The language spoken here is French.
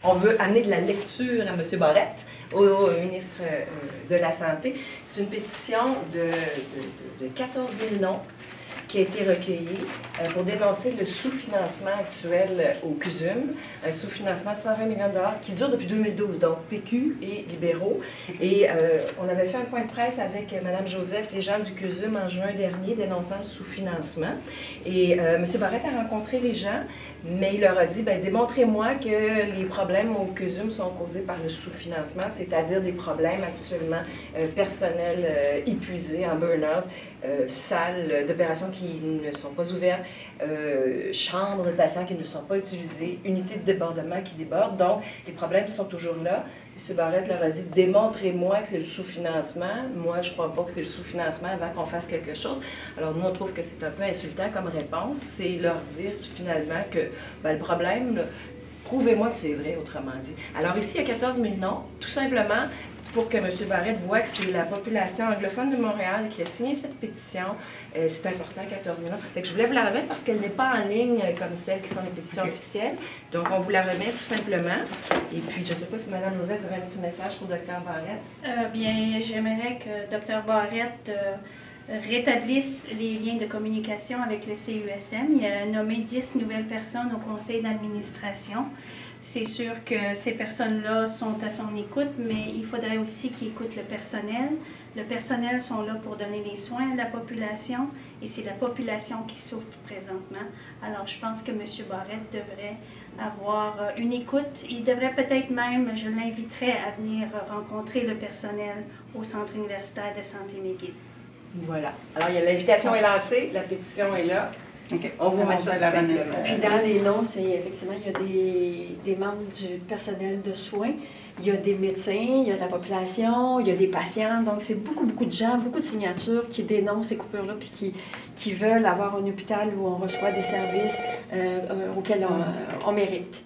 On veut amener de la lecture à M. Barrette, au ministre de la Santé. C'est une pétition de 14 000 noms qui a été recueillie pour dénoncer le sous-financement actuel au CUSUM, un sous-financement de 120 millions de dollars qui dure depuis 2012, donc PQ et libéraux. Et on avait fait un point de presse avec Mme Joseph, les gens du CUSUM, en juin dernier, dénonçant le sous-financement. Et M. Barrette a rencontré les gens, mais il leur a dit, démontrez-moi que les problèmes au CUSUM sont causés par le sous-financement, c'est-à-dire des problèmes actuellement personnels épuisés, en burn-out, salles d'opération qui ne sont pas ouvertes, chambres de patients qui ne sont pas utilisées, unités de débordement qui débordent. Donc, les problèmes sont toujours là. M. Barrette leur a dit, démontrez-moi que c'est le sous-financement. Moi, je ne crois pas que c'est le sous-financement avant qu'on fasse quelque chose. Alors, nous, on trouve que c'est un peu insultant comme réponse. C'est leur dire, finalement, que le problème, prouvez-moi que c'est vrai, autrement dit. Alors, ici, il y a 14 000 noms, tout simplement pour que M. Barrette voit que c'est la population anglophone de Montréal qui a signé cette pétition. C'est important, 14 000 noms. Fait que je voulais vous la remettre parce qu'elle n'est pas en ligne comme celles qui sont les pétitions officielles. Donc, on vous la remet tout simplement. Et puis, je ne sais pas si Mme Joseph, vous avez un petit message pour Dr. Barrette? Bien, j'aimerais que Dr. Barrette rétablisse les liens de communication avec le CUSM. Il a nommé 10 nouvelles personnes au conseil d'administration. C'est sûr que ces personnes-là sont à son écoute, mais il faudrait aussi qu'il écoute le personnel. Le personnel sont là pour donner les soins à la population et c'est la population qui souffre présentement. Alors, je pense que M. Barrette devrait avoir une écoute. Il devrait peut-être même, je l'inviterais à venir rencontrer le personnel au Centre universitaire de santé McGill. Voilà. Alors, l'invitation est lancée, la pétition est là. Okay. On vous met ça la remettre. Puis dans les noms, c'est effectivement, il y a des membres du personnel de soins, il y a des médecins, il y a de la population, il y a des patients. Donc, c'est beaucoup de gens, beaucoup de signatures qui dénoncent ces coupures-là puis qui veulent avoir un hôpital où on reçoit des services auxquels on mérite.